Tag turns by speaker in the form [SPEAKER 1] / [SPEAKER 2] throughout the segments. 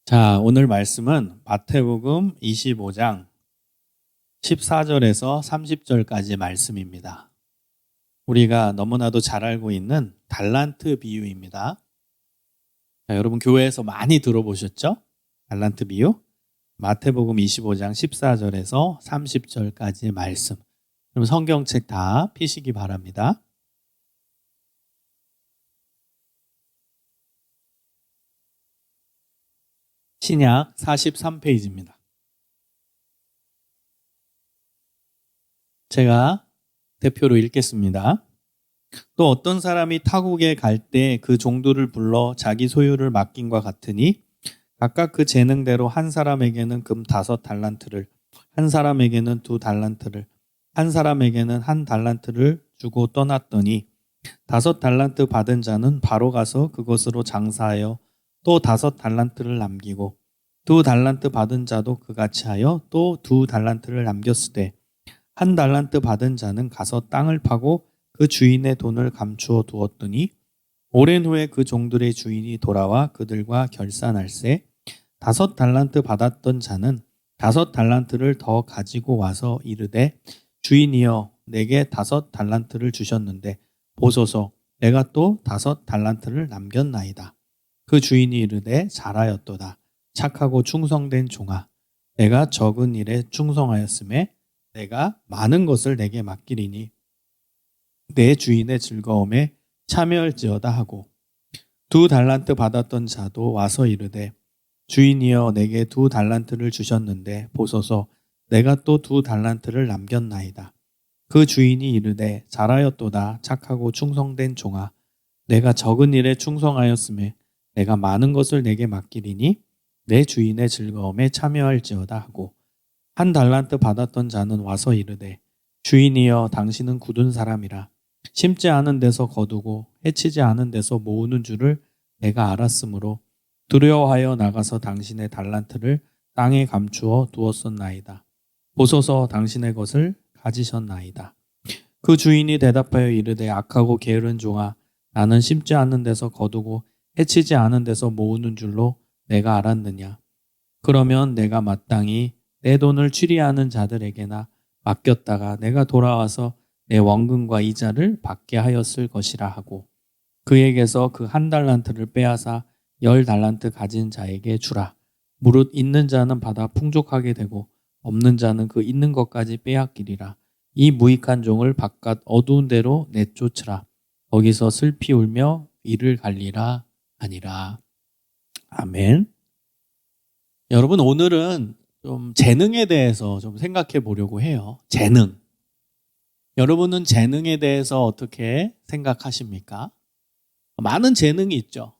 [SPEAKER 1] 자, 오늘 말씀은 마태복음 25장 14절에서 30절까지 말씀입니다. 우리가 너무나도 잘 알고 있는 달란트 비유입니다. 자, 여러분 교회에서 많이 들어보셨죠? 달란트 비유? 마태복음 25장 14절에서 30절까지의 말씀. 그럼 성경책 다 피시기 바랍니다. 신약 43페이지입니다. 제가 대표로 읽겠습니다. 또 어떤 사람이 타국에 갈 때 그 종들을 불러 자기 소유를 맡김과 같으니 각각 그 재능대로 한 사람에게는 금 5달란트를, 한 사람에게는 2달란트를, 한 사람에게는 1달란트를 주고 떠났더니 5달란트 받은 자는 바로 가서 그것으로 장사하여 또 5달란트를 남기고 2달란트 받은 자도 그같이 하여 또 2달란트를 남겼으되 1달란트 받은 자는 가서 땅을 파고 그 주인의 돈을 감추어 두었더니 오랜 후에 그 종들의 주인이 돌아와 그들과 결산할세 5달란트 받았던 자는 5달란트를 더 가지고 와서 이르되 주인이여 내게 5달란트를 주셨는데 보소서 내가 또 5달란트를 남겼나이다. 그 주인이 이르되 잘하였도다. 착하고 충성된 종아 내가 적은 일에 충성하였음에 내가 많은 것을 내게 맡기리니 내 주인의 즐거움에 참여할지어다 하고 2달란트 받았던 자도 와서 이르되 주인이여 내게 2달란트를 주셨는데 보소서 내가 또 2달란트를 남겼나이다. 그 주인이 이르되 잘하였도다. 착하고 충성된 종아 내가 적은 일에 충성하였음에 내가 많은 것을 내게 맡기리니 내 주인의 즐거움에 참여할지어다 하고 1달란트 받았던 자는 와서 이르되 주인이여 당신은 굳은 사람이라 심지 않은 데서 거두고 해치지 않은 데서 모으는 줄을 내가 알았으므로 두려워하여 나가서 당신의 달란트를 땅에 감추어 두었었나이다. 보소서 당신의 것을 가지셨나이다. 그 주인이 대답하여 이르되 악하고 게으른 종아 나는 심지 않은 데서 거두고 해치지 않은 데서 모으는 줄로 내가 알았느냐. 그러면 내가 마땅히 내 돈을 취리하는 자들에게나 맡겼다가 내가 돌아와서 내 원금과 이자를 받게 하였을 것이라 하고 그에게서 그 1달란트를 빼앗아 10달란트 가진 자에게 주라. 무릇 있는 자는 받아 풍족하게 되고 없는 자는 그 있는 것까지 빼앗기리라. 이 무익한 종을 바깥 어두운 데로 내쫓으라. 거기서 슬피 울며 이를 갈리라 하니라. 아멘. 여러분 오늘은 좀 재능에 대해서 좀 생각해 보려고 해요. 재능. 여러분은 재능에 대해서 어떻게 생각하십니까? 많은 재능이 있죠.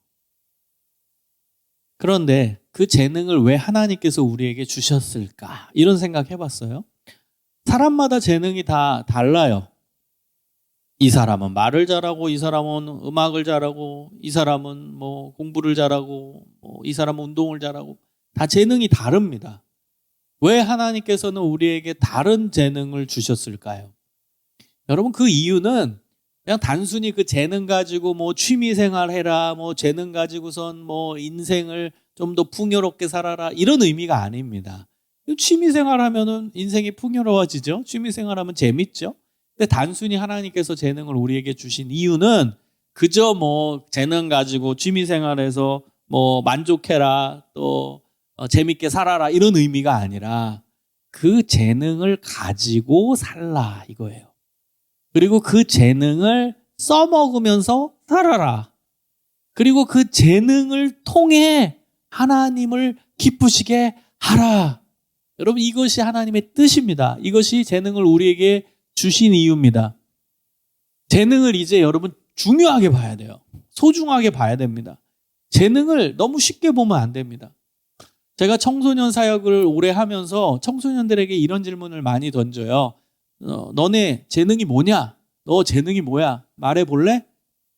[SPEAKER 1] 그런데 그 재능을 왜 하나님께서 우리에게 주셨을까? 이런 생각 해봤어요. 사람마다 재능이 다 달라요. 이 사람은 말을 잘하고, 이 사람은 음악을 잘하고, 이 사람은 뭐 공부를 잘하고, 이 사람은 운동을 잘하고, 다 재능이 다릅니다. 왜 하나님께서는 우리에게 다른 재능을 주셨을까요? 여러분 그 이유는 그냥 단순히 그 재능 가지고 뭐 취미 생활 해라, 뭐 재능 가지고선 뭐 인생을 좀 더 풍요롭게 살아라 이런 의미가 아닙니다. 취미 생활하면은 인생이 풍요로워지죠. 취미 생활하면 재밌죠. 근데 단순히 하나님께서 재능을 우리에게 주신 이유는 그저 뭐 재능 가지고 취미 생활에서 뭐 만족해라 또 재밌게 살아라 이런 의미가 아니라 그 재능을 가지고 살라 이거예요. 그리고 그 재능을 써먹으면서 살아라. 그리고 그 재능을 통해 하나님을 기쁘시게 하라. 여러분 이것이 하나님의 뜻입니다. 이것이 재능을 우리에게 주신 이유입니다. 재능을 이제 여러분 중요하게 봐야 돼요. 소중하게 봐야 됩니다. 재능을 너무 쉽게 보면 안 됩니다. 제가 청소년 사역을 오래 하면서 청소년들에게 이런 질문을 많이 던져요. 너네 재능이 뭐냐? 너 재능이 뭐야? 말해볼래?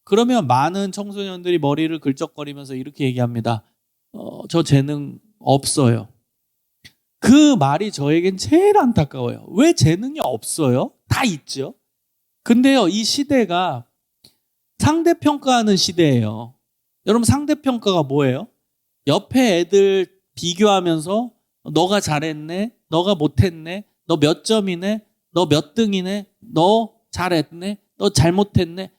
[SPEAKER 1] 그러면 많은 청소년들이 머리를 긁적거리면서 이렇게 얘기합니다. 저 재능 없어요. 그 말이 저에겐 제일 안타까워요. 왜 재능이 없어요? 다 있죠. 근데요, 이 시대가 상대평가하는 시대예요. 여러분 상대평가가 뭐예요? 옆에 애들
[SPEAKER 2] 비교하면서 너가 잘했네, 너가 못했네, 너 몇 점이네, 너 몇 등이네, 너 잘했네, 너 잘못했네.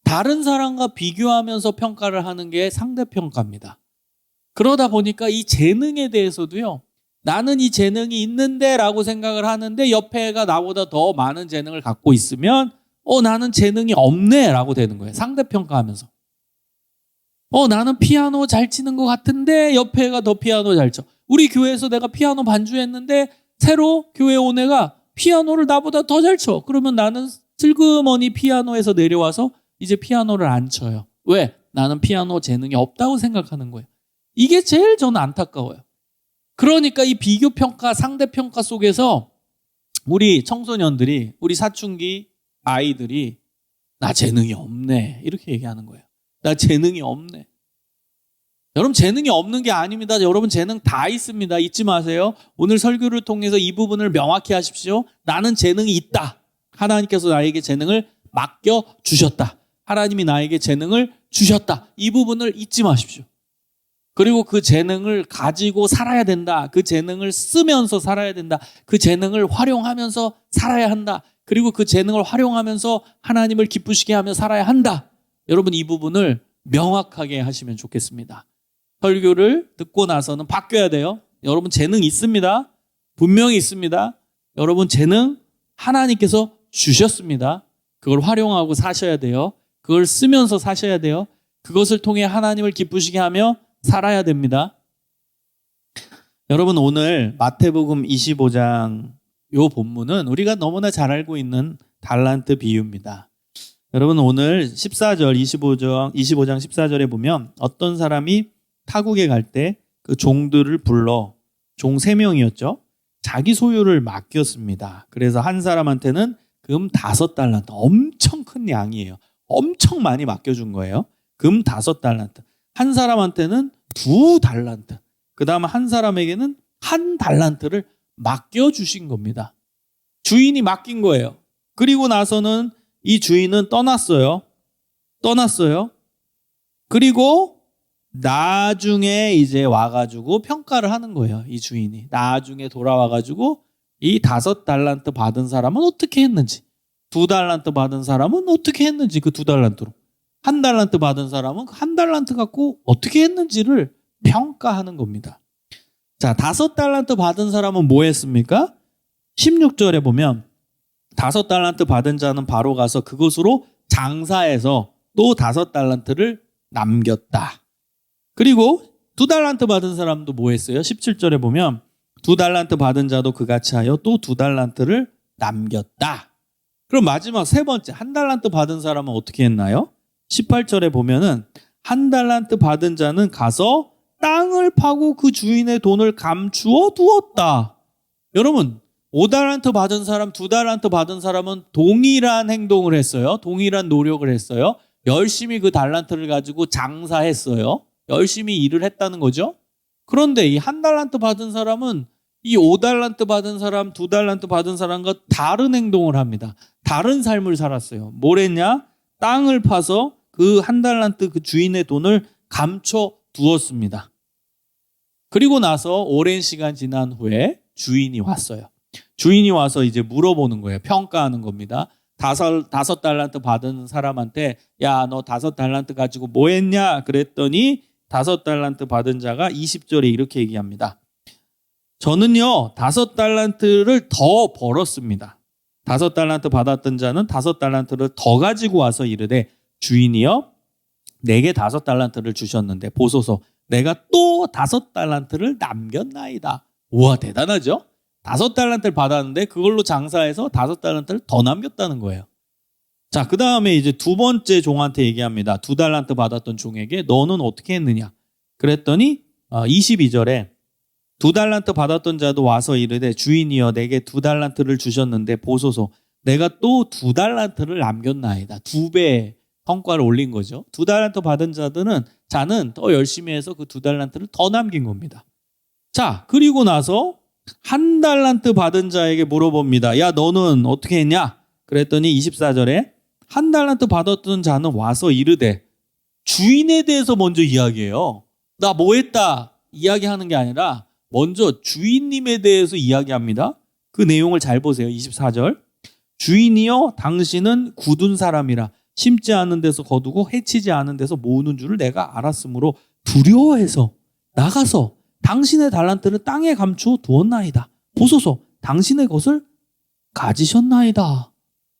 [SPEAKER 2] 다른 사람과 비교하면서 평가를 하는 게 상대평가입니다. 그러다 보니까 이 재능에 대해서도요, 나는 이 재능이 있는데 라고 생각을 하는데 옆에 애가 나보다 더 많은 재능을 갖고 있으면 나는 재능이 없네 라고 되는 거예요. 상대평가하면서. 나는 피아노 잘 치는 것 같은데 옆에 애가 더 피아노 잘 쳐. 우리 교회에서 내가 피아노 반주했는데 새로 교회 온 애가 피아노를 나보다 더 잘 쳐. 그러면 나는 슬그머니 피아노에서 내려와서 이제 피아노를 안 쳐요. 왜? 나는 피아노 재능이 없다고 생각하는 거예요. 이게 제일 저는 안타까워요. 그러니까 이 비교평가, 상대평가 속에서 우리 청소년들이, 우리 사춘기 아이들이 나 재능이 없네 이렇게 얘기하는 거예요. 나 재능이 없네. 여러분 재능이 없는 게 아닙니다. 여러분 재능 다 있습니다. 잊지 마세요. 오늘 설교를 통해서 이 부분을 명확히 하십시오. 나는 재능이 있다. 하나님께서 나에게 재능을 맡겨주셨다. 하나님이 나에게 재능을 주셨다. 이 부분을 잊지 마십시오. 그리고 그 재능을 가지고 살아야 된다. 그 재능을 쓰면서 살아야 된다. 그 재능을 활용하면서 살아야 한다. 그리고 그 재능을 활용하면서 하나님을 기쁘시게 하며 살아야 한다. 여러분 이 부분을 명확하게 하시면 좋겠습니다. 설교를 듣고 나서는 바뀌어야 돼요. 여러분 재능 있습니다. 분명히 있습니다. 여러분 재능 하나님께서 주셨습니다. 그걸 활용하고 사셔야 돼요. 그걸 쓰면서 사셔야 돼요. 그것을 통해 하나님을 기쁘시게 하며 살아야 됩니다. 여러분 오늘 마태복음 25장 요 본문은 우리가 너무나 잘 알고 있는 달란트 비유입니다. 여러분 오늘 14절 25장 14절에 보면 어떤 사람이 타국에 갈 때 그 종들을 불러 종 3명이었죠. 자기 소유를 맡겼습니다. 그래서 한 사람한테는 금 5달란트 엄청 큰 양이에요. 엄청 많이 맡겨준 거예요. 금 5달란트. 한 사람한테는 2달란트. 그 다음 한 사람에게는 1달란트를 맡겨주신 겁니다. 주인이 맡긴 거예요. 그리고 나서는 이 주인은 떠났어요. 그리고 나중에 이제 와가지고 평가를 하는 거예요. 이 주인이. 나중에 돌아와가지고 이 5달란트 받은 사람은 어떻게 했는지, 2달란트 받은 사람은 어떻게 했는지 그 2달란트로. 1달란트 받은 사람은 그 1달란트 갖고 어떻게 했는지를 평가하는 겁니다. 자, 5달란트 받은 사람은 뭐 했습니까? 16절에 보면 5달란트 받은 자는 바로 가서 그것으로 장사해서 또 5달란트를 남겼다. 그리고 2달란트 받은 사람도 뭐 했어요? 17절에 보면 2달란트 받은 자도 그같이 하여 또 2달란트를 남겼다. 그럼 마지막 세 번째 1달란트 받은 사람은 어떻게 했나요? 18절에 보면은 1달란트 받은 자는 가서 땅을 파고 그 주인의 돈을 감추어 두었다. 여러분 5달란트 받은 사람, 2달란트 받은 사람은 동일한 행동을 했어요. 동일한 노력을 했어요. 열심히 그 달란트를 가지고 장사했어요. 열심히 일을 했다는 거죠. 그런데 이 1달란트 받은 사람은 이 5달란트 받은 사람, 2달란트 받은 사람과 다른 행동을 합니다. 다른 삶을 살았어요. 뭘 했냐? 땅을 파서 그 1달란트 그 주인의 돈을 감춰 두었습니다. 그리고 나서 오랜 시간 지난 후에 주인이 왔어요. 주인이 와서 이제 물어보는 거예요. 평가하는 겁니다. 5달란트 받은 사람한테 야, 너 5달란트 가지고 뭐 했냐? 그랬더니 5달란트 받은 자가 20절에 이렇게 얘기합니다. 저는요 5달란트를 더 벌었습니다. 5달란트 받았던 자는 5달란트를 더 가지고 와서 이르되 주인이여 내게 5달란트를 주셨는데 보소서 내가 또 5달란트를 남겼나이다. 우와 대단하죠? 5달란트를 받았는데 그걸로 장사해서 5달란트를 더 남겼다는 거예요. 자, 그 다음에 이제 두 번째 종한테 얘기합니다. 2달란트 받았던 종에게 너는 어떻게 했느냐? 그랬더니 22절에 2달란트 받았던 자도 와서 이르되 주인이여 내게 2달란트를 주셨는데 보소서 내가 또 2달란트를 남겼나이다. 2배 성과를 올린 거죠. 2달란트 받은 자는 더 열심히 해서 그 2달란트를 더 남긴 겁니다. 자, 그리고 나서 1달란트 받은 자에게 물어봅니다. 야, 너는 어떻게 했냐? 그랬더니 24절에 1달란트 받았던 자는 와서 이르되 주인에 대해서 먼저 이야기해요. 나 뭐 했다? 이야기하는 게 아니라 먼저 주인님에 대해서 이야기합니다. 그 내용을 잘 보세요. 24절. 주인이여 당신은 굳은 사람이라 심지 않은 데서 거두고 해치지 않은 데서 모으는 줄을 내가 알았으므로 두려워해서 나가서 당신의 달란트를 땅에 감추어 두었나이다. 보소서 당신의 것을 가지셨나이다.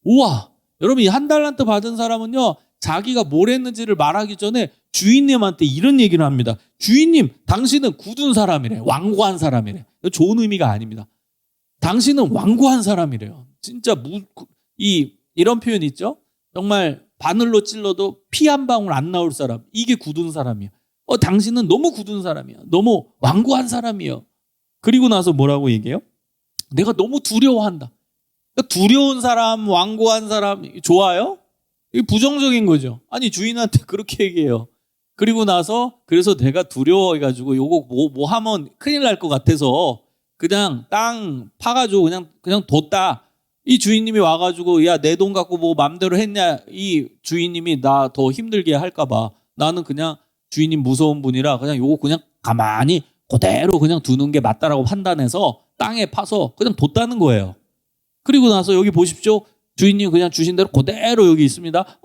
[SPEAKER 2] 우와, 여러분 이 한 달란트 받은 사람은요, 자기가 뭘 했는지를 말하기 전에 주인님한테 이런 얘기를 합니다. 주인님, 당신은 굳은 사람이래. 완고한 사람이래. 좋은 의미가 아닙니다. 당신은 완고한 사람이래요. 진짜 이런 표현 있죠? 정말 바늘로 찔러도 피 한 방울 안 나올 사람. 이게 굳은 사람이에요. 당신은 너무 굳은 사람이야. 너무 완고한 사람이에요. 그리고 나서 뭐라고 얘기해요? 내가 너무 두려워한다. 두려운 사람, 완고한 사람 좋아요? 이게 부정적인 거죠. 아니 주인한테 그렇게 얘기해요. 그리고 나서 그래서 내가 두려워해가지고 요거 뭐 하면 큰일 날 것 같아서 그냥 땅 파가지고 그냥 뒀다. 이 주인님이 와가지고 야 내 돈 갖고 뭐 맘대로 했냐, 이 주인님이 나 더 힘들게 할까봐 나는 그냥 주인님 무서운 분이라 그냥 요거 그냥 가만히 그대로 그냥 두는 게 맞다라고 판단해서 땅에 파서 그냥 뒀다는 거예요. 그리고 나서 여기 보십시오. 주인님 그냥 주신 대로 그대로 여기 있습니다.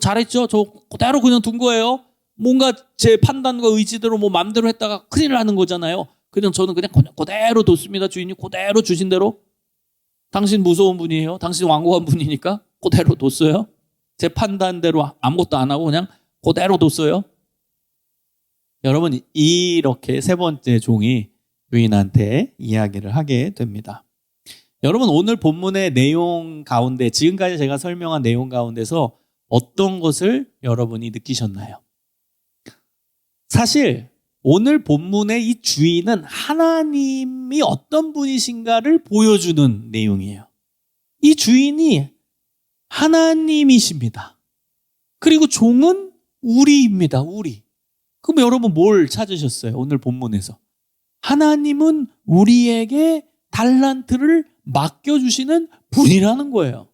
[SPEAKER 2] 잘했죠? 저 그대로 그냥 둔 거예요. 뭔가 제 판단과 의지대로 뭐 맘대로 했다가 큰일 나는 거잖아요. 그냥 저는 그냥 그대로 뒀습니다. 주인님 그대로 주신 대로. 당신 무서운 분이에요. 당신 완고한 분이니까 그대로 뒀어요. 제 판단대로 아무것도 안 하고 그냥 그대로 뒀어요. 여러분 이렇게 세 번째 종이 주인한테 이야기를 하게 됩니다. 여러분 오늘 본문의 내용 가운데 지금까지 제가 설명한 내용 가운데서 어떤 것을 여러분이 느끼셨나요? 사실 오늘 본문의 이 주인은 하나님이 어떤 분이신가를 보여주는 내용이에요. 이 주인이 하나님이십니다. 그리고 종은 우리입니다. 우리. 그럼 여러분 뭘 찾으셨어요? 오늘 본문에서. 하나님은 우리에게 달란트를 맡겨주시는 분이라는 거예요.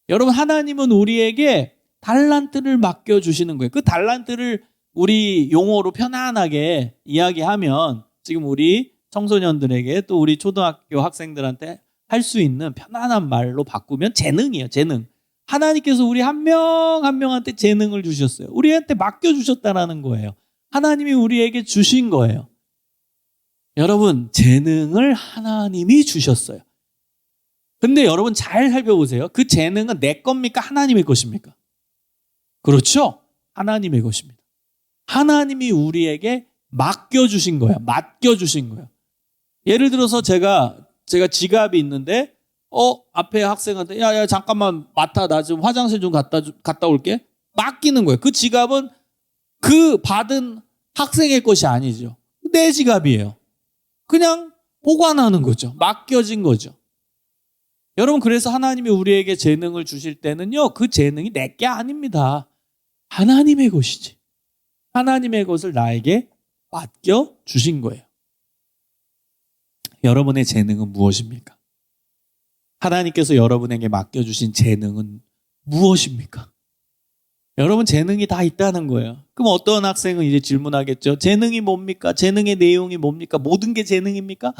[SPEAKER 2] 여러분 하나님은 우리에게 달란트를 맡겨주시는 거예요. 그 달란트를 우리 용어로 편안하게 이야기하면 지금 우리 청소년들에게 또 우리 초등학교 학생들한테 할 수 있는 편안한 말로 바꾸면 재능이에요. 재능. 하나님께서 우리 한 명 한 명한테 재능을 주셨어요. 우리한테 맡겨주셨다는 거예요. 하나님이 우리에게 주신 거예요. 여러분 재능을 하나님이 주셨어요. 근데 여러분 잘 살펴보세요. 그 재능은 내 겁니까? 하나님의 것입니까? 그렇죠? 하나님의 것입니다. 하나님이 우리에게 맡겨주신 거예요. 맡겨주신 거예요. 예를 들어서 제가 지갑이 있는데 앞에 학생한테 야 잠깐만 맡아, 나 지금 화장실 좀 갔다 올게. 맡기는 거예요. 그 지갑은 그 받은 학생의 것이 아니죠. 내 지갑이에요. 그냥 보관하는 거죠. 맡겨진 거죠. 여러분 그래서 하나님이 우리에게 재능을 주실 때는요, 그 재능이 내 게 아닙니다. 하나님의 것이지. 하나님의 것을 나에게 맡겨주신 거예요. 여러분의 재능은 무엇입니까? 하나님께서 여러분에게 맡겨주신 재능은 무엇입니까? 여러분 재능이 다 있다는 거예요. 그럼 어떤 학생은 이제 질문하겠죠. 재능이 뭡니까? 재능의 내용이 뭡니까? 모든 게 재능입니까?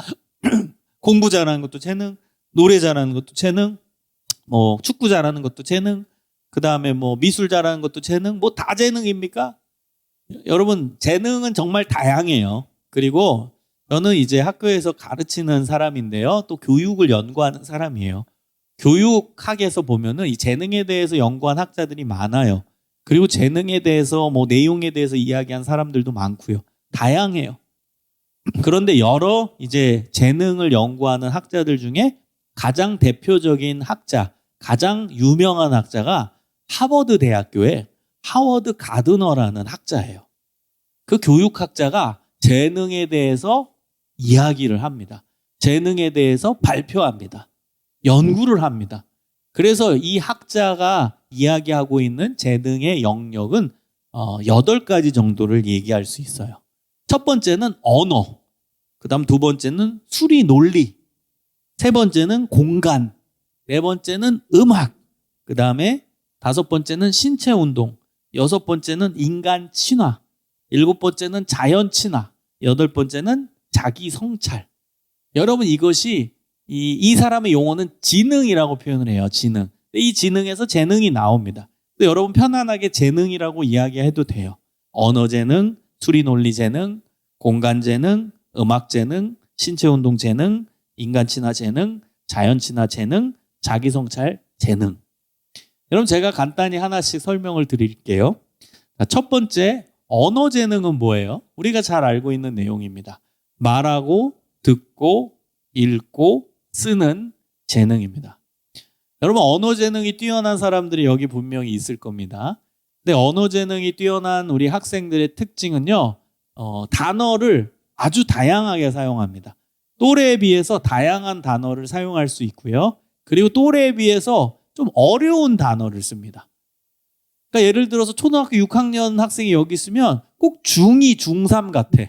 [SPEAKER 2] 공부 잘하는 것도 재능, 노래 잘하는 것도 재능, 뭐 축구 잘하는 것도 재능, 그 다음에 뭐 미술 잘하는 것도 재능, 뭐 다 재능입니까? 여러분 재능은 정말 다양해요. 그리고 저는 이제 학교에서 가르치는 사람인데요, 또 교육을 연구하는 사람이에요. 교육학에서 보면은 이 재능에 대해서 연구한 학자들이 많아요. 그리고 재능에 대해서 뭐 내용에 대해서 이야기한 사람들도 많고요. 다양해요. 그런데 여러 이제 재능을 연구하는 학자들 중에 가장 대표적인 학자, 가장 유명한 학자가 하버드 대학교의 하워드 가드너라는 학자예요. 그 교육학자가 재능에 대해서 이야기를 합니다. 재능에 대해서 발표합니다. 연구를 합니다. 그래서 이 학자가 이야기하고 있는 재능의 영역은 8가지 정도를 얘기할 수 있어요. 첫 번째는 언어, 그 다음 두 번째는 수리 논리, 세 번째는 공간, 네 번째는 음악, 그 다음에 다섯 번째는 신체 운동, 여섯 번째는 인간 친화, 일곱 번째는 자연 친화, 8번째는 자기 성찰. 여러분 이것이 이 사람의 용어는 지능이라고 표현을 해요. 지능. 이 지능에서 재능이 나옵니다. 근데 여러분 편안하게 재능이라고 이야기해도 돼요. 언어 재능, 수리 논리 재능, 공간 재능, 음악 재능, 신체 운동 재능, 인간 친화 재능, 자연 친화 재능, 자기 성찰 재능. 여러분 제가 간단히 하나씩 설명을 드릴게요. 첫 번째, 언어 재능은 뭐예요? 우리가 잘 알고 있는 내용입니다. 말하고 듣고 읽고 쓰는 재능입니다. 여러분 언어 재능이 뛰어난 사람들이 여기 분명히 있을 겁니다. 근데 언어 재능이 뛰어난 우리 학생들의 특징은요. 단어를 아주 다양하게 사용합니다. 또래에 비해서 다양한 단어를 사용할 수 있고요. 그리고 또래에 비해서 좀 어려운 단어를 씁니다. 그러니까 예를 들어서 초등학교 6학년 학생이 여기 있으면 꼭 중2, 중3 같아.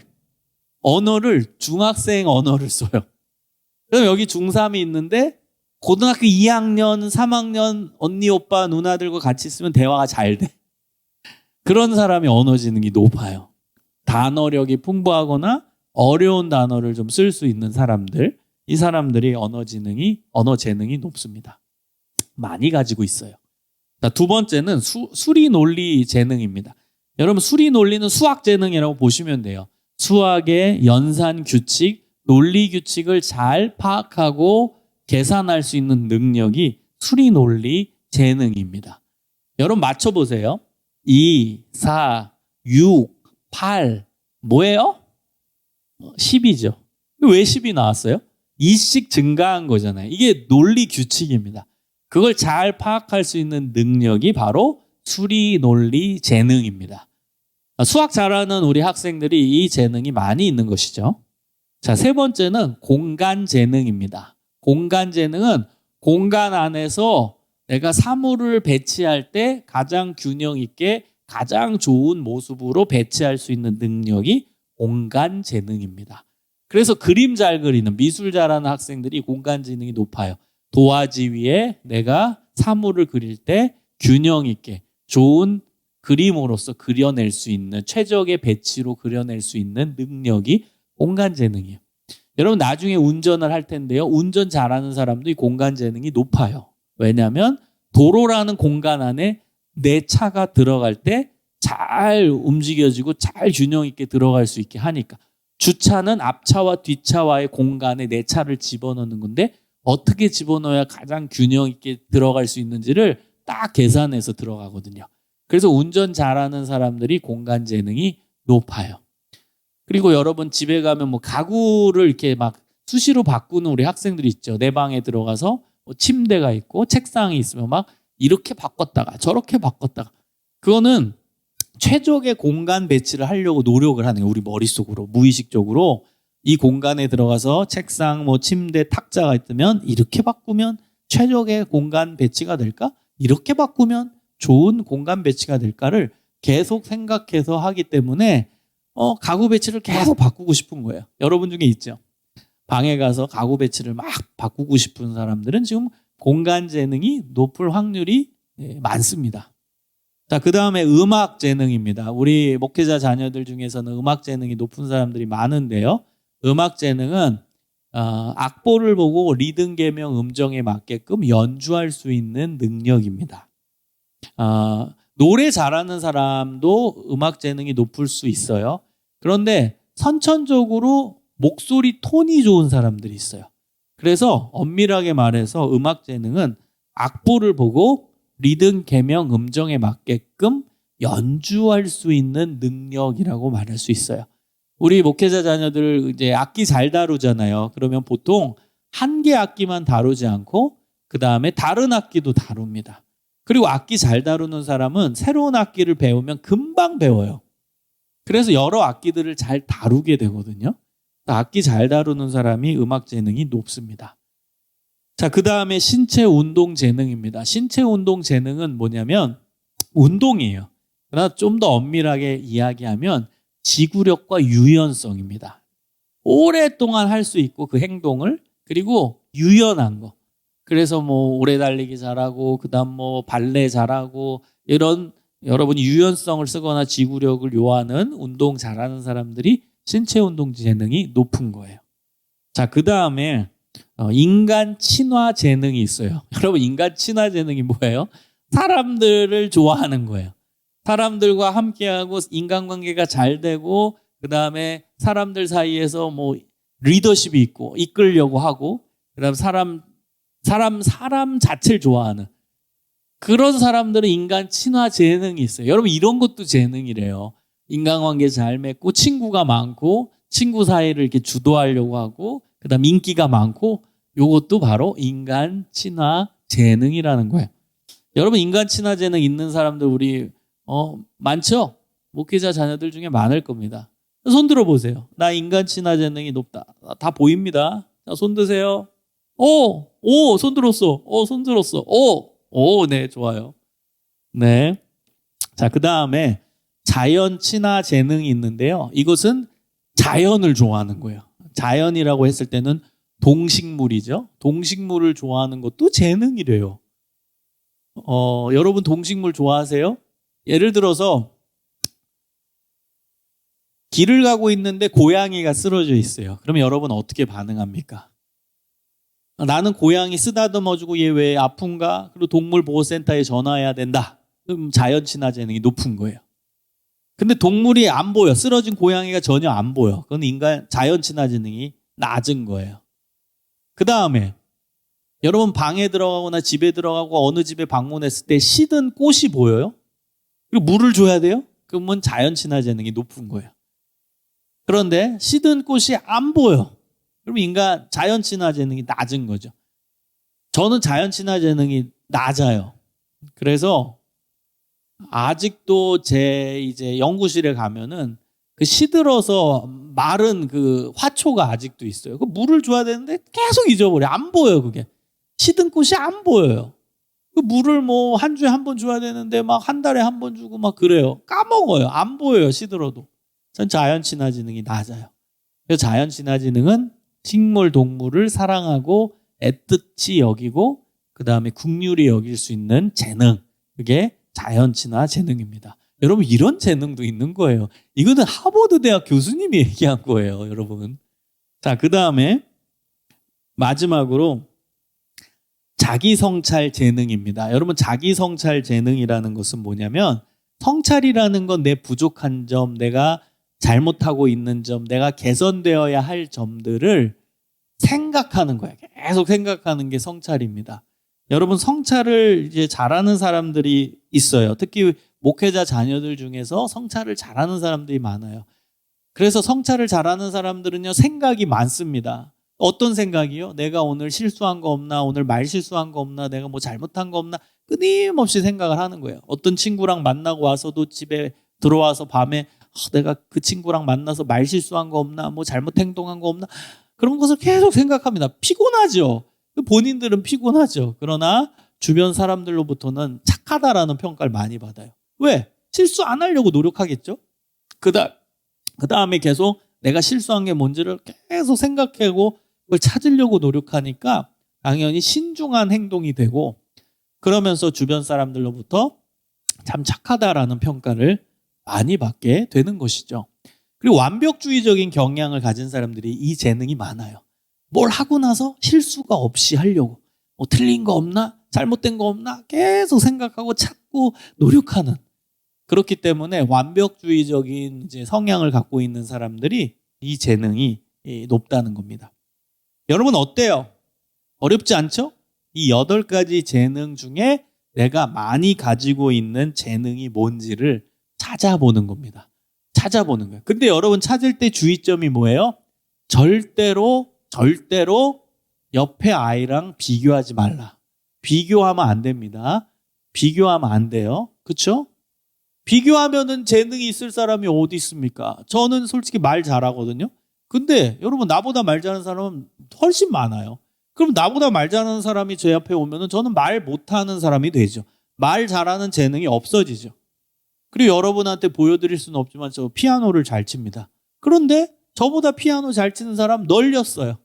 [SPEAKER 2] 언어를 중학생 언어를 써요. 그럼 여기 중3이 있는데 고등학교 2학년, 3학년 언니, 오빠, 누나들과 같이 있으면 대화가 잘 돼. 그런 사람이 언어 지능이 높아요. 단어력이 풍부하거나 어려운 단어를 좀 쓸 수 있는 사람들, 이 사람들이 언어 재능이 높습니다. 많이 가지고 있어요. 두 번째는 수리 논리 재능입니다. 여러분 수리 논리는 수학 재능이라고 보시면 돼요. 수학의 연산 규칙, 논리 규칙을 잘 파악하고 계산할 수 있는 능력이 수리 논리 재능입니다. 여러분 맞춰보세요. 2, 4, 6, 8 뭐예요? 10이죠. 왜 10이 나왔어요? 2씩 증가한 거잖아요. 이게 논리 규칙입니다. 그걸 잘 파악할 수 있는 능력이 바로 수리 논리 재능입니다. 수학 잘하는 우리 학생들이 이 재능이 많이 있는 것이죠. 자, 세 번째는 공간 재능입니다. 공간 재능은 공간 안에서 내가 사물을 배치할 때 가장 균형 있게 가장 좋은 모습으로 배치할 수 있는 능력이 공간 재능입니다. 그래서 그림 잘 그리는 미술 잘하는 학생들이 공간 재능이 높아요. 도화지 위에 내가 사물을 그릴 때 균형 있게 좋은 그림으로서 그려낼 수 있는 최적의 배치로 그려낼 수 있는 능력이 공간 재능이에요. 여러분 나중에 운전을 할 텐데요. 운전 잘하는 사람도 이 공간 재능이 높아요. 왜냐하면 도로라는 공간 안에 내 차가 들어갈 때 잘 움직여지고 잘 균형 있게 들어갈 수 있게 하니까. 주차는 앞차와 뒤차와의 공간에 내 차를 집어넣는 건데 어떻게 집어넣어야 가장 균형 있게 들어갈 수 있는지를 딱 계산해서 들어가거든요. 그래서 운전 잘하는 사람들이 공간 재능이 높아요. 그리고 여러분 집에 가면 뭐 가구를 이렇게 막 수시로 바꾸는 우리 학생들이 있죠. 내 방에 들어가서 뭐 침대가 있고 책상이 있으면 막 이렇게 바꿨다가 저렇게 바꿨다가 그거는 최적의 공간 배치를 하려고 노력을 하는 거예요. 우리 머릿속으로 무의식적으로 이 공간에 들어가서 책상, 뭐 침대, 탁자가 있으면 이렇게 바꾸면 최적의 공간 배치가 될까? 이렇게 바꾸면 좋은 공간 배치가 될까를 계속 생각해서 하기 때문에 가구 배치를 계속 바꾸고 싶은 거예요. 여러분 중에 있죠? 방에 가서 가구 배치를 막 바꾸고 싶은 사람들은 지금 공간 재능이 높을 확률이 많습니다. 자, 그 다음에 음악 재능입니다. 우리 목회자 자녀들 중에서는 음악 재능이 높은 사람들이 많은데요. 음악 재능은 악보를 보고 리듬 계명 음정에 맞게끔 연주할 수 있는 능력입니다. 노래 잘하는 사람도 음악 재능이 높을 수 있어요. 그런데 선천적으로 목소리 톤이 좋은 사람들이 있어요. 그래서 엄밀하게 말해서 음악 재능은 악보를 보고 리듬 계명 음정에 맞게끔 연주할 수 있는 능력이라고 말할 수 있어요. 우리 목회자 자녀들 이제 악기 잘 다루잖아요. 그러면 보통 한 개 악기만 다루지 않고 그 다음에 다른 악기도 다룹니다. 그리고 악기 잘 다루는 사람은 새로운 악기를 배우면 금방 배워요. 그래서 여러 악기들을 잘 다루게 되거든요. 악기 잘 다루는 사람이 음악 재능이 높습니다. 자, 그 다음에 신체 운동 재능입니다. 신체 운동 재능은 뭐냐면 운동이에요. 그러나 좀 더 엄밀하게 이야기하면 지구력과 유연성입니다. 오랫동안 할 수 있고 그 행동을 그리고 유연한 거. 그래서 뭐 오래 달리기 잘하고 그다음 뭐 발레 잘하고 이런 여러분이 유연성을 쓰거나 지구력을 요하는 운동 잘하는 사람들이 신체 운동 재능이 높은 거예요. 자, 그 다음에 인간 친화 재능이 있어요. 여러분, 인간 친화 재능이 뭐예요? 사람들을 좋아하는 거예요. 사람들과 함께하고 인간관계가 잘 되고, 그 다음에 사람들 사이에서 뭐 리더십이 있고 이끌려고 하고, 그 다음 사람 자체를 좋아하는 그런 사람들은 인간 친화 재능이 있어요. 여러분, 이런 것도 재능이래요. 인간관계 잘 맺고 친구가 많고 친구 사이를 이렇게 주도하려고 하고, 그 다음 인기가 많고, 요것도 바로 인간 친화 재능이라는 거예요. 여러분, 인간 친화 재능 있는 사람들 우리 많죠? 목회자 자녀들 중에 많을 겁니다. 손 들어보세요. 나 인간 친화 재능이 높다. 다 보입니다. 자, 손 드세요. 손 들었어. 손 들었어. 네, 좋아요. 네. 자, 그 다음에 자연 친화 재능이 있는데요. 이것은 자연을 좋아하는 거예요. 자연이라고 했을 때는 동식물이죠. 동식물을 좋아하는 것도 재능이래요. 여러분 동식물 좋아하세요? 예를 들어서 길을 가고 있는데 고양이가 쓰러져 있어요. 그러면 여러분 어떻게 반응합니까? 나는 고양이 쓰다듬어주고 얘 왜 아픈가? 그리고 동물보호센터에 전화해야 된다. 그럼 자연 친화 재능이 높은 거예요. 근데 동물이 안 보여. 쓰러진 고양이가 전혀 안 보여. 그건 인간 자연 친화 재능이 낮은 거예요. 그 다음에 여러분 방에 들어가거나 집에 들어가고 어느 집에 방문했을 때 시든 꽃이 보여요? 그리고 물을 줘야 돼요? 그러면 자연 친화 재능이 높은 거예요. 그런데 시든 꽃이 안 보여. 그럼 인간 자연 친화 재능이 낮은 거죠. 저는 자연 친화 재능이 낮아요. 그래서 아직도 제 이제 연구실에 가면은 그 시들어서 마른 그 화초가 아직도 있어요. 그 물을 줘야 되는데 계속 잊어버려. 안 보여요, 그게. 시든 꽃이 안 보여요. 그 물을 뭐 한 주에 한 번 줘야 되는데 막 한 달에 한 번 주고 막 그래요. 까먹어요. 안 보여요, 시들어도. 전 자연 친화 지능이 낮아요. 그래서 자연 친화 지능은 식물, 동물을 사랑하고 애틋이 여기고 그 다음에 긍휼히 여길 수 있는 재능. 그게 자연 친화 재능입니다. 여러분, 이런 재능도 있는 거예요. 이거는 하버드 대학 교수님이 얘기한 거예요, 여러분. 자, 그 다음에 마지막으로 자기 성찰 재능입니다. 여러분, 자기 성찰 재능이라는 것은 뭐냐면, 성찰이라는 건 내 부족한 점, 내가 잘못하고 있는 점, 내가 개선되어야 할 점들을 생각하는 거예요. 계속 생각하는 게 성찰입니다. 여러분, 성찰을 이제 잘하는 사람들이 있어요. 특히 목회자 자녀들 중에서 성찰을 잘하는 사람들이 많아요. 그래서 성찰을 잘하는 사람들은요, 생각이 많습니다. 어떤 생각이요? 내가 오늘 실수한 거 없나? 오늘 말 실수한 거 없나? 내가 뭐 잘못한 거 없나? 끊임없이 생각을 하는 거예요. 어떤 친구랑 만나고 와서도 집에 들어와서 밤에 내가 그 친구랑 만나서 말 실수한 거 없나? 뭐 잘못 행동한 거 없나? 그런 것을 계속 생각합니다. 피곤하죠. 본인들은 피곤하죠. 그러나 주변 사람들로부터는 착하다라는 평가를 많이 받아요. 왜? 실수 안 하려고 노력하겠죠? 그 다음에 계속 내가 실수한 게 뭔지를 계속 생각하고 그걸 찾으려고 노력하니까 당연히 신중한 행동이 되고, 그러면서 주변 사람들로부터 참 착하다라는 평가를 많이 받게 되는 것이죠. 그리고 완벽주의적인 경향을 가진 사람들이 이 재능이 많아요. 뭘 하고 나서 실수가 없이 하려고. 뭐 틀린 거 없나? 잘못된 거 없나? 계속 생각하고 찾고 노력하는. 그렇기 때문에 완벽주의적인 이제 성향을 갖고 있는 사람들이 이 재능이 높다는 겁니다. 여러분 어때요? 어렵지 않죠? 이 8가지 재능 중에 내가 많이 가지고 있는 재능이 뭔지를 찾아보는 겁니다. 찾아보는 거예요. 근데 여러분 찾을 때 주의점이 뭐예요? 절대로 옆에 아이랑 비교하지 말라. 비교하면 안 됩니다. 비교하면 안 돼요. 그렇죠? 비교하면은 재능이 있을 사람이 어디 있습니까? 저는 솔직히 말 잘하거든요. 근데 여러분, 나보다 말 잘하는 사람은 훨씬 많아요. 그럼 나보다 말 잘하는 사람이 제 앞에 오면은 저는 말 못하는 사람이 되죠. 말 잘하는 재능이 없어지죠. 그리고 여러분한테 보여드릴 수는 없지만 저 피아노를 잘 칩니다. 그런데 저보다 피아노 잘 치는 사람 널렸어요.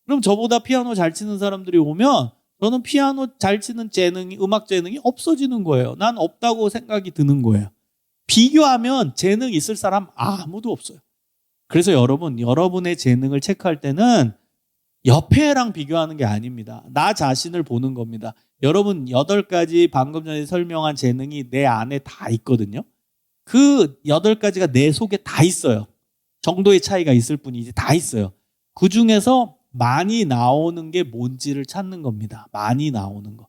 [SPEAKER 2] 그럼 저보다 피아노 잘 치는 사람들이 오면 저는 피아노 잘 치는 재능이, 음악 재능이 없어지는 거예요. 난 없다고 생각이 드는 거예요. 비교하면 재능 있을 사람 아무도 없어요. 그래서 여러분, 여러분의 재능을 체크할 때는 옆에 애랑 비교하는 게 아닙니다. 나 자신을 보는 겁니다. 여러분 8가지 방금 전에 설명한 재능이 내 안에 다 있거든요. 그 8가지가 내 속에 다 있어요. 정도의 차이가 있을 뿐이지 다 있어요. 그 중에서 많이 나오는 게 뭔지를 찾는 겁니다. 많이 나오는 거.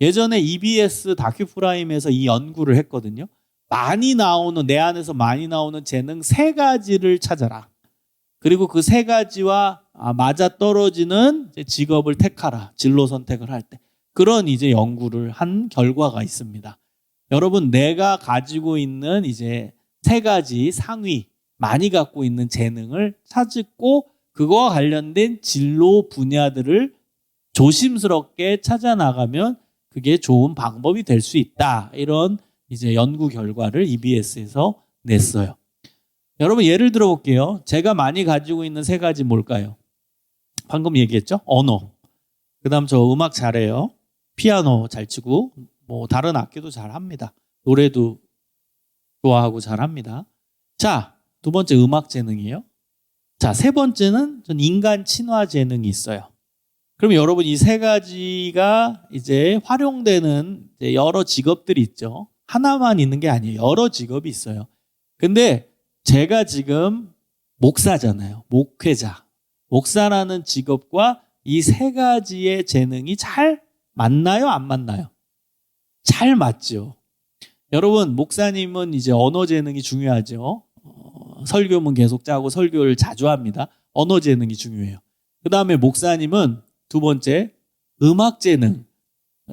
[SPEAKER 2] 예전에 EBS 다큐프라임에서 이 연구를 했거든요. 많이 나오는, 내 안에서 많이 나오는 재능 3가지를 찾아라. 그리고 그 3가지와 맞아떨어지는 직업을 택하라. 진로 선택을 할 때. 그런 이제 연구를 한 결과가 있습니다. 여러분, 내가 가지고 있는 이제 3가지 상위, 많이 갖고 있는 재능을 찾고 그거와 관련된 진로 분야들을 조심스럽게 찾아 나가면 그게 좋은 방법이 될 수 있다. 이런 이제 연구 결과를 EBS에서 냈어요. 여러분 예를 들어 볼게요. 제가 많이 가지고 있는 3가지 뭘까요? 방금 얘기했죠? 언어. 그다음 저 음악 잘해요. 피아노 잘 치고 뭐 다른 악기도 잘합니다. 노래도 좋아하고 잘합니다. 자, 2번째 음악 재능이에요. 자, 3번째는 전 인간 친화 재능이 있어요. 그럼 여러분 이 3가지가 이제 활용되는 이제 여러 직업들이 있죠. 하나만 있는 게 아니에요. 여러 직업이 있어요. 근데 제가 지금 목사잖아요. 목회자. 목사라는 직업과 이 3가지의 재능이 잘 맞나요? 안 맞나요? 잘 맞죠. 여러분, 목사님은 이제 언어 재능이 중요하죠. 설교문 계속 짜고 설교를 자주 합니다. 언어 재능이 중요해요. 그 다음에 목사님은 2번째, 음악 재능.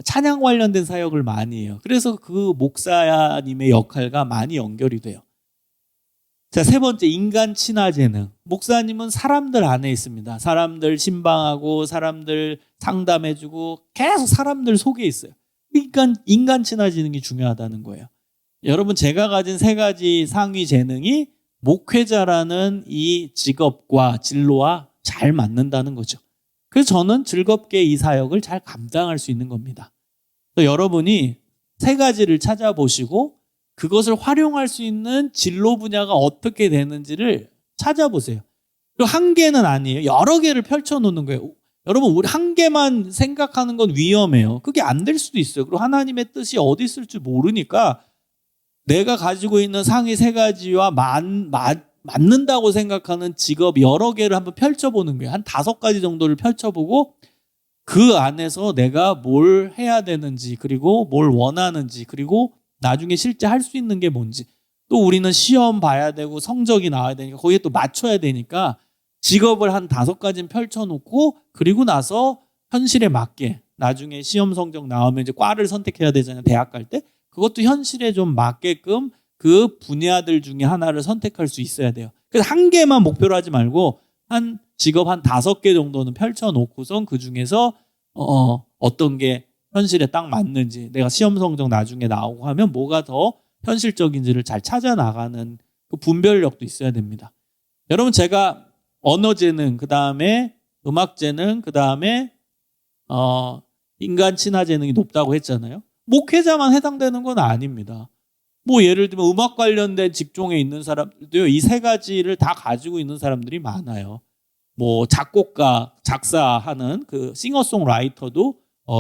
[SPEAKER 2] 찬양 관련된 사역을 많이 해요. 그래서 그 목사님의 역할과 많이 연결이 돼요. 자, 3번째, 인간 친화 재능. 목사님은 사람들 안에 있습니다. 사람들 신방하고 사람들 상담해주고 계속 사람들 속에 있어요. 그러니까 인간 친화 재능이 중요하다는 거예요. 여러분, 제가 가진 3가지 상위 재능이 목회자라는 이 직업과 진로와 잘 맞는다는 거죠. 그래서 저는 즐겁게 이 사역을 잘 감당할 수 있는 겁니다. 또 여러분이 3가지를 찾아보시고 그것을 활용할 수 있는 진로 분야가 어떻게 되는지를 찾아보세요. 그리고 한 개는 아니에요. 여러 개를 펼쳐놓는 거예요. 여러분, 우리 한 개만 생각하는 건 위험해요. 그게 안 될 수도 있어요. 그리고 하나님의 뜻이 어디 있을지 모르니까 내가 가지고 있는 상위 3가지와 맞는다고 생각하는 직업 여러 개를 한번 펼쳐보는 거예요. 한 5가지 정도를 펼쳐보고 그 안에서 내가 뭘 해야 되는지, 그리고 뭘 원하는지, 그리고 나중에 실제 할 수 있는 게 뭔지. 또 우리는 시험 봐야 되고 성적이 나와야 되니까 거기에 또 맞춰야 되니까 직업을 한 5가지는 펼쳐놓고 그리고 나서 현실에 맞게 나중에 시험 성적 나오면 이제 과를 선택해야 되잖아요. 대학 갈 때. 그것도 현실에 좀 맞게끔 그 분야들 중에 하나를 선택할 수 있어야 돼요. 그래서 한 개만 목표로 하지 말고 한 직업 한 5개 정도는 펼쳐놓고선 그 중에서 어떤 게 현실에 딱 맞는지, 내가 시험 성적 나중에 나오고 하면 뭐가 더 현실적인지를 잘 찾아 나가는 그 분별력도 있어야 됩니다. 여러분, 제가 언어 재능, 그 다음에 음악 재능, 그 다음에 인간 친화 재능이 높다고 했잖아요. 목회자만 해당되는 건 아닙니다. 뭐 예를 들면 음악 관련된 직종에 있는 사람들도요, 이 3가지를 다 가지고 있는 사람들이 많아요. 뭐 작곡가, 작사하는 그 싱어송라이터도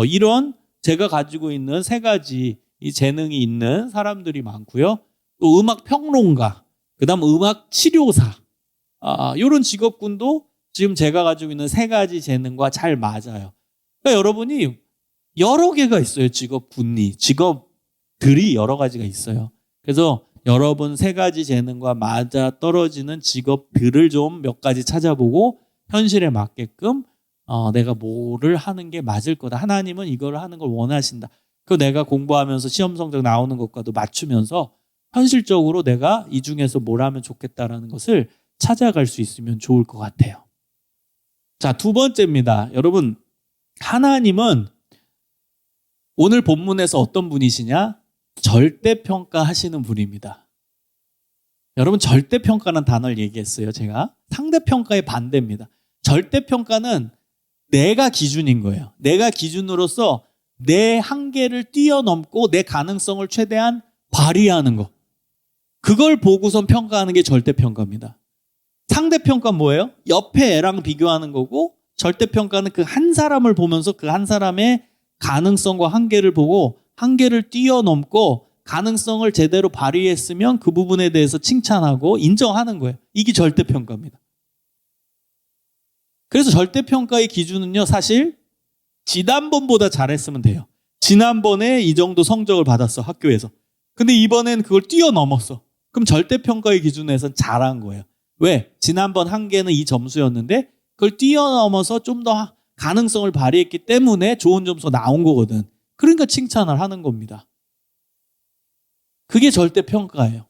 [SPEAKER 2] 이런 제가 가지고 있는 3가지 이 재능이 있는 사람들이 많고요. 또 음악 평론가, 그다음 음악 치료사, 이런 직업군도 지금 제가 가지고 있는 3가지 재능과 잘 맞아요. 그러니까 여러분이 여러 개가 있어요. 직업들이 여러 가지가 있어요. 그래서 여러분 3가지 재능과 맞아 떨어지는 직업들을 좀 몇 가지 찾아보고 현실에 맞게끔 내가 뭐를 하는 게 맞을 거다. 하나님은 이걸 하는 걸 원하신다. 그 내가 공부하면서 시험 성적 나오는 것과도 맞추면서 현실적으로 내가 이 중에서 뭘 하면 좋겠다라는 것을 찾아갈 수 있으면 좋을 것 같아요. 자, 2번째입니다. 여러분, 하나님은 오늘 본문에서 어떤 분이시냐? 절대평가 하시는 분입니다. 여러분, 절대평가는 단어를 얘기했어요. 제가 상대평가의 반대입니다. 절대평가는 내가 기준인 거예요. 내가 기준으로서 내 한계를 뛰어넘고 내 가능성을 최대한 발휘하는 거. 그걸 보고선 평가하는 게 절대평가입니다. 상대평가는 뭐예요? 옆에 애랑 비교하는 거고, 절대평가는 그 한 사람을 보면서 그 한 사람의 가능성과 한계를 보고 한계를 뛰어넘고 가능성을 제대로 발휘했으면 그 부분에 대해서 칭찬하고 인정하는 거예요. 이게 절대평가입니다. 그래서 절대평가의 기준은요, 사실 지난번보다 잘했으면 돼요. 지난번에 이 정도 성적을 받았어, 학교에서. 근데 이번엔 그걸 뛰어넘었어. 그럼 절대평가의 기준에서는 잘한 거예요. 왜? 지난번 한계는 이 점수였는데 그걸 뛰어넘어서 좀 더 가능성을 발휘했기 때문에 좋은 점수가 나온 거거든. 그러니까 칭찬을 하는 겁니다. 그게 절대평가예요.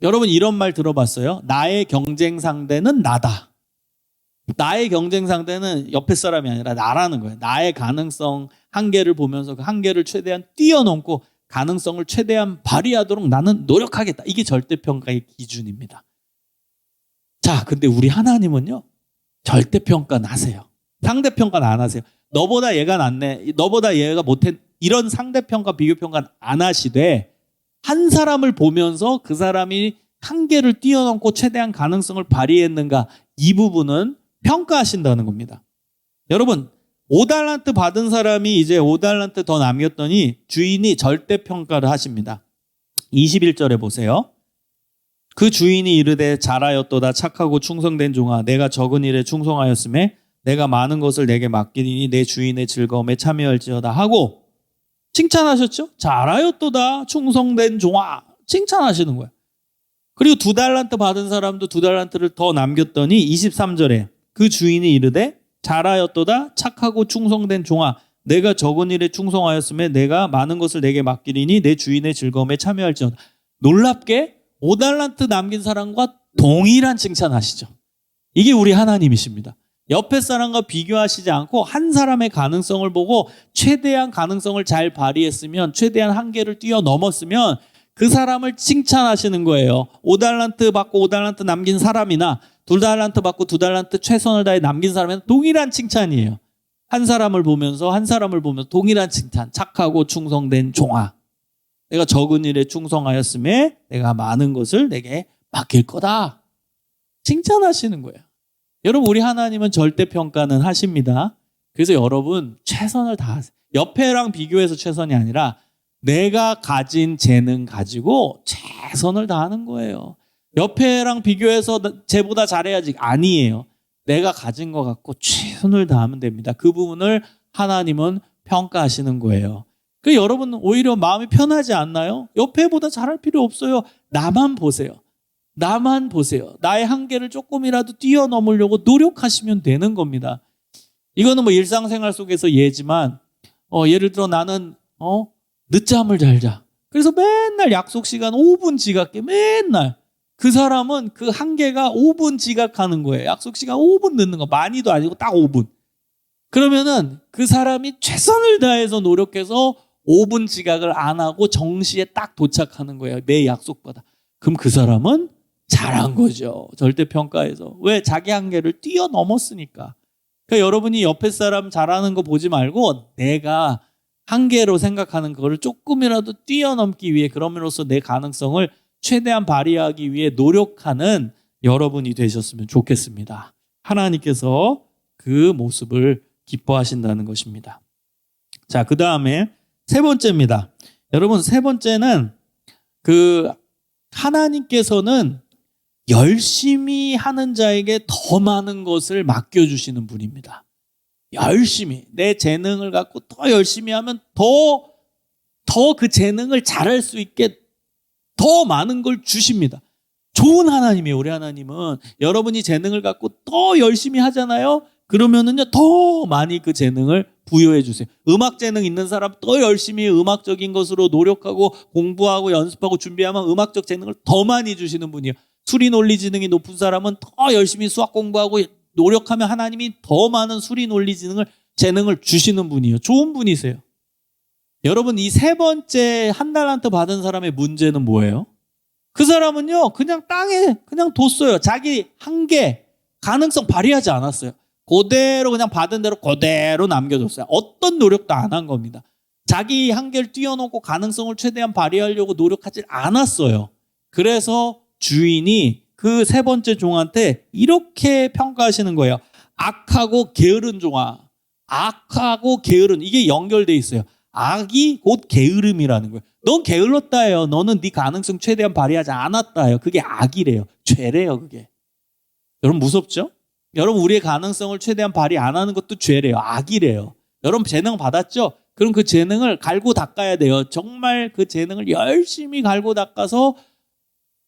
[SPEAKER 2] 여러분 이런 말 들어봤어요? 나의 경쟁 상대는 나다. 나의 경쟁 상대는 옆에 사람이 아니라 나라는 거예요. 나의 가능성 한계를 보면서 그 한계를 최대한 뛰어넘고 가능성을 최대한 발휘하도록 나는 노력하겠다. 이게 절대평가의 기준입니다. 자, 근데 우리 하나님은요, 절대평가는 하세요. 상대평가는 안 하세요. 너보다 얘가 낫네, 너보다 얘가 못해, 이런 상대평가, 비교평가는 안 하시되 한 사람을 보면서 그 사람이 한계를 뛰어넘고 최대한 가능성을 발휘했는가, 이 부분은 평가하신다는 겁니다. 여러분 5달란트 받은 사람이 이제 5달란트 더 남겼더니 주인이 절대평가를 하십니다. 21절에 보세요. 그 주인이 이르되 잘하였도다 착하고 충성된 종아, 내가 적은 일에 충성하였음에 내가 많은 것을 내게 맡기니 내 주인의 즐거움에 참여할지어다 하고 칭찬하셨죠? 잘하였도다 충성된 종아, 칭찬하시는 거예요. 그리고 2달란트 받은 사람도 2달란트를 더 남겼더니 23절에 그 주인이 이르되 잘하였도다 착하고 충성된 종아, 내가 적은 일에 충성하였음에 내가 많은 것을 내게 맡기리니 내 주인의 즐거움에 참여할지어다. 놀랍게 5달란트 남긴 사람과 동일한 칭찬하시죠. 이게 우리 하나님이십니다. 옆에 사람과 비교하시지 않고 한 사람의 가능성을 보고 최대한 가능성을 잘 발휘했으면, 최대한 한계를 뛰어넘었으면 그 사람을 칭찬하시는 거예요. 5달란트 받고 5달란트 남긴 사람이나 2달란트 받고 2달란트 최선을 다해 남긴 사람은 동일한 칭찬이에요. 한 사람을 보면서 동일한 칭찬. 착하고 충성된 종아, 내가 적은 일에 충성하였음에 내가 많은 것을 내게 맡길 거다. 칭찬하시는 거예요. 여러분 우리 하나님은 절대평가는 하십니다. 그래서 여러분 최선을 다하세요. 옆에랑 비교해서 최선이 아니라 내가 가진 재능 가지고 최선을 다하는 거예요. 옆에랑 비교해서 쟤보다 잘해야지, 아니에요. 내가 가진 것 갖고 최선을 다하면 됩니다. 그 부분을 하나님은 평가하시는 거예요. 그래서 여러분 오히려 마음이 편하지 않나요? 옆에보다 잘할 필요 없어요. 나만 보세요. 나만 보세요. 나의 한계를 조금이라도 뛰어넘으려고 노력하시면 되는 겁니다. 이거는 뭐 일상생활 속에서 예지만 예를 들어 나는 늦잠을 잘 자. 그래서 맨날 약속 시간 5분 지각해. 맨날. 그 사람은 그 한계가 5분 지각하는 거예요. 약속 시간 5분 늦는 거. 많이도 아니고 딱 5분. 그러면은 그 사람이 최선을 다해서 노력해서 5분 지각을 안 하고 정시에 딱 도착하는 거예요. 매 약속보다. 그럼 그 사람은 잘한 거죠. 절대평가에서. 왜? 자기 한계를 뛰어넘었으니까. 그러니까 여러분이 옆에 사람 잘하는 거 보지 말고 내가 한계로 생각하는 그거를 조금이라도 뛰어넘기 위해, 그럼으로써 내 가능성을 최대한 발휘하기 위해 노력하는 여러분이 되셨으면 좋겠습니다. 하나님께서 그 모습을 기뻐하신다는 것입니다. 자, 그 다음에 세 번째입니다. 여러분 세 번째는 하나님께서는 열심히 하는 자에게 더 많은 것을 맡겨주시는 분입니다. 열심히 내 재능을 갖고 더 열심히 하면 더 그 재능을 잘할 수 있게 더 많은 걸 주십니다. 좋은 하나님이에요. 우리 하나님은 여러분이 재능을 갖고 더 열심히 하잖아요. 그러면은요 더 많이 그 재능을 부여해 주세요. 음악 재능 있는 사람 더 열심히 음악적인 것으로 노력하고 공부하고 연습하고 준비하면 음악적 재능을 더 많이 주시는 분이에요. 수리 논리 지능이 높은 사람은 더 열심히 수학 공부하고 노력하면 하나님이 더 많은 수리 논리 재능을 주시는 분이에요. 좋은 분이세요. 여러분 이 세 번째 1달란트 받은 사람의 문제는 뭐예요? 그 사람은요 그냥 땅에 그냥 뒀어요. 자기 한계 가능성 발휘하지 않았어요. 그대로 그냥 받은 대로 그대로 남겨뒀어요. 어떤 노력도 안 한 겁니다. 자기 한계를 뛰어넘고 가능성을 최대한 발휘하려고 노력하지 않았어요. 그래서 주인이 그 세 번째 종한테 이렇게 평가하시는 거예요. 악하고 게으른 종아. 악하고 게으른, 이게 연결돼 있어요. 악이 곧 게으름이라는 거예요. 넌 게을렀다예요. 너는 네 가능성 최대한 발휘하지 않았다예요. 그게 악이래요. 죄래요, 그게. 여러분 무섭죠? 여러분 우리의 가능성을 최대한 발휘 안 하는 것도 죄래요. 악이래요. 여러분 재능 받았죠? 그럼 그 재능을 갈고 닦아야 돼요. 정말 그 재능을 열심히 갈고 닦아서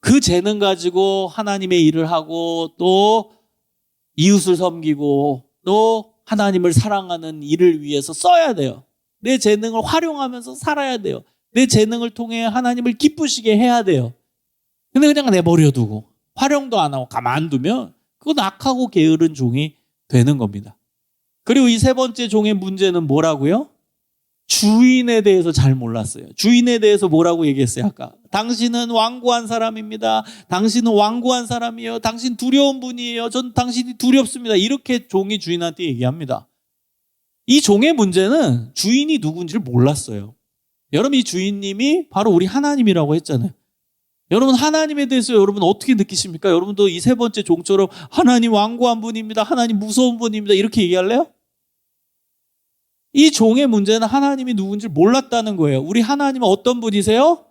[SPEAKER 2] 그 재능 가지고 하나님의 일을 하고 또 이웃을 섬기고 또 하나님을 사랑하는 일을 위해서 써야 돼요. 내 재능을 활용하면서 살아야 돼요. 내 재능을 통해 하나님을 기쁘시게 해야 돼요. 근데 그냥 내버려두고 활용도 안 하고 가만두면 그건 악하고 게으른 종이 되는 겁니다. 그리고 이 세 번째 종의 문제는 뭐라고요? 주인에 대해서 잘 몰랐어요. 주인에 대해서 뭐라고 얘기했어요, 아까? 당신은 완고한 사람입니다. 당신은 완고한 사람이에요. 당신 두려운 분이에요. 전 당신이 두렵습니다. 이렇게 종이 주인한테 얘기합니다. 이 종의 문제는 주인이 누군지를 몰랐어요. 여러분 이 주인님이 바로 우리 하나님이라고 했잖아요. 여러분 하나님에 대해서 여러분 어떻게 느끼십니까? 여러분도 이 세 번째 종처럼 하나님 완고한 분입니다. 하나님 무서운 분입니다. 이렇게 얘기할래요? 이 종의 문제는 하나님이 누군지 몰랐다는 거예요. 우리 하나님은 어떤 분이세요?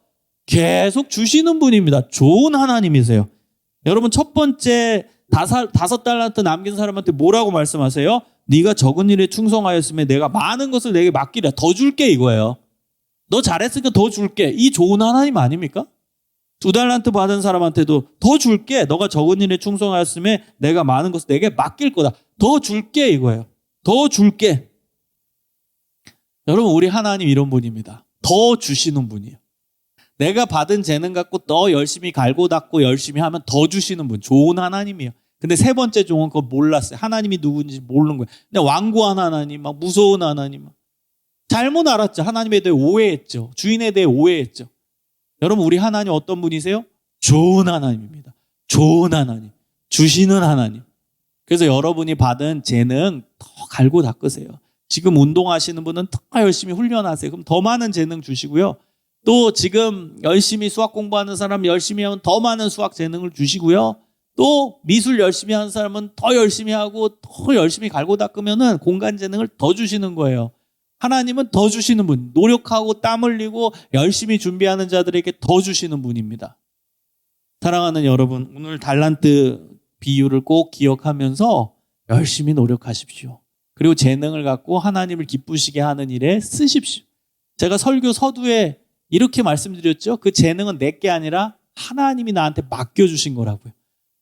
[SPEAKER 2] 계속 주시는 분입니다. 좋은 하나님이세요. 여러분 첫 번째 5달란트 남긴 사람한테 뭐라고 말씀하세요? 네가 적은 일에 충성하였으면 내가 많은 것을 내게 맡기랴. 더 줄게 이거예요. 너 잘했으니까 더 줄게. 이 좋은 하나님 아닙니까? 2달란트 받은 사람한테도 더 줄게. 너가 적은 일에 충성하였으면 내가 많은 것을 내게 맡길 거다. 더 줄게 이거예요. 더 줄게. 여러분 우리 하나님 이런 분입니다. 더 주시는 분이에요. 내가 받은 재능 갖고 더 열심히 갈고 닦고 열심히 하면 더 주시는 분. 좋은 하나님이에요. 근데 세 번째 종은 그걸 몰랐어요. 하나님이 누군지 모르는 거예요. 근데 완고한 하나님, 막 무서운 하나님. 잘못 알았죠. 하나님에 대해 오해했죠. 주인에 대해 오해했죠. 여러분 우리 하나님 어떤 분이세요? 좋은 하나님입니다. 좋은 하나님. 주시는 하나님. 그래서 여러분이 받은 재능 더 갈고 닦으세요. 지금 운동하시는 분은 더 열심히 훈련하세요. 그럼 더 많은 재능 주시고요. 또 지금 열심히 수학 공부하는 사람 열심히 하면 더 많은 수학 재능을 주시고요. 또 미술 열심히 하는 사람은 더 열심히 하고 더 열심히 갈고 닦으면은 공간 재능을 더 주시는 거예요. 하나님은 더 주시는 분, 노력하고 땀 흘리고 열심히 준비하는 자들에게 더 주시는 분입니다. 사랑하는 여러분, 오늘 달란트 비유를 꼭 기억하면서 열심히 노력하십시오. 그리고 재능을 갖고 하나님을 기쁘시게 하는 일에 쓰십시오. 제가 설교 서두에 이렇게 말씀드렸죠. 그 재능은 내게 아니라 하나님이 나한테 맡겨주신 거라고요.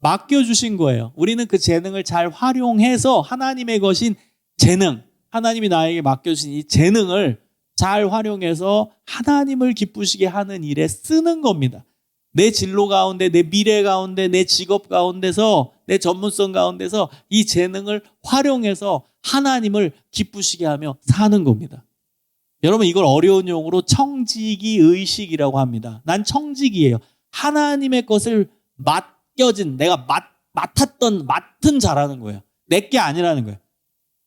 [SPEAKER 2] 맡겨주신 거예요. 우리는 그 재능을 잘 활용해서 하나님의 것인 재능, 하나님이 나에게 맡겨주신 이 재능을 잘 활용해서 하나님을 기쁘시게 하는 일에 쓰는 겁니다. 내 진로 가운데, 내 미래 가운데, 내 직업 가운데서, 내 전문성 가운데서 이 재능을 활용해서 하나님을 기쁘시게 하며 사는 겁니다. 여러분 이걸 어려운 용어로 청지기 의식이라고 합니다. 난 청지기예요. 하나님의 것을 맡겨진, 내가 맡은 자라는 거예요. 내게 아니라는 거예요.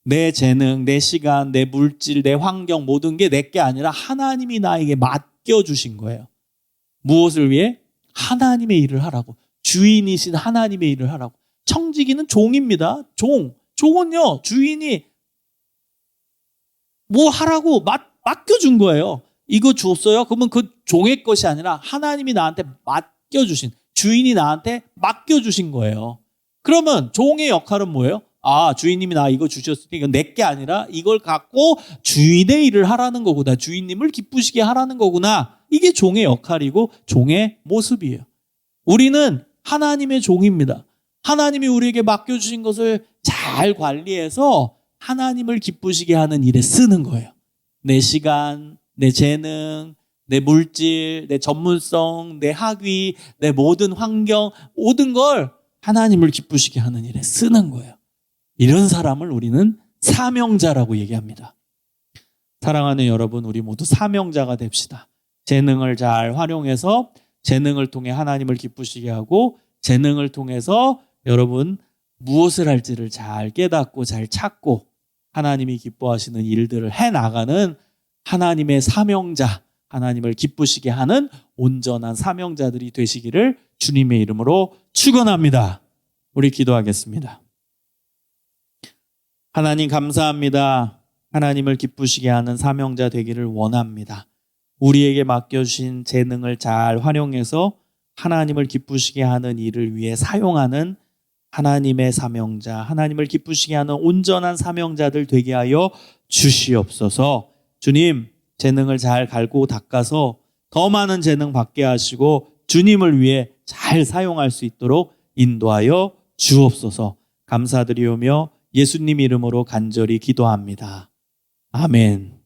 [SPEAKER 2] 내 재능, 내 시간, 내 물질, 내 환경 모든 게 내게 아니라 하나님이 나에게 맡겨주신 거예요. 무엇을 위해? 하나님의 일을 하라고. 주인이신 하나님의 일을 하라고. 청지기는 종입니다. 종은요, 주인이 뭐 하라고 맡겨준 거예요. 이거 줬어요? 그러면 그 종의 것이 아니라 하나님이 나한테 맡겨주신, 주인이 나한테 맡겨주신 거예요. 그러면 종의 역할은 뭐예요? 아, 주인님이 나 이거 주셨으니까 이건 내게 아니라 이걸 갖고 주인의 일을 하라는 거구나. 주인님을 기쁘시게 하라는 거구나. 이게 종의 역할이고 종의 모습이에요. 우리는 하나님의 종입니다. 하나님이 우리에게 맡겨주신 것을 잘 관리해서 하나님을 기쁘시게 하는 일에 쓰는 거예요. 내 시간, 내 재능, 내 물질, 내 전문성, 내 학위, 내 모든 환경, 모든 걸 하나님을 기쁘시게 하는 일에 쓰는 거예요. 이런 사람을 우리는 사명자라고 얘기합니다. 사랑하는 여러분, 우리 모두 사명자가 됩시다. 재능을 잘 활용해서 재능을 통해 하나님을 기쁘시게 하고 재능을 통해서 여러분 무엇을 할지를 잘 깨닫고 잘 찾고 하나님이 기뻐하시는 일들을 해나가는 하나님의 사명자, 하나님을 기쁘시게 하는 온전한 사명자들이 되시기를 주님의 이름으로 축원합니다. 우리 기도하겠습니다. 하나님 감사합니다. 하나님을 기쁘시게 하는 사명자 되기를 원합니다. 우리에게 맡겨주신 재능을 잘 활용해서 하나님을 기쁘시게 하는 일을 위해 사용하는 하나님의 사명자, 하나님을 기쁘시게 하는 온전한 사명자들 되게 하여 주시옵소서. 주님, 재능을 잘 갈고 닦아서 더 많은 재능 받게 하시고 주님을 위해 잘 사용할 수 있도록 인도하여 주옵소서. 감사드리오며 예수님 이름으로 간절히 기도합니다. 아멘.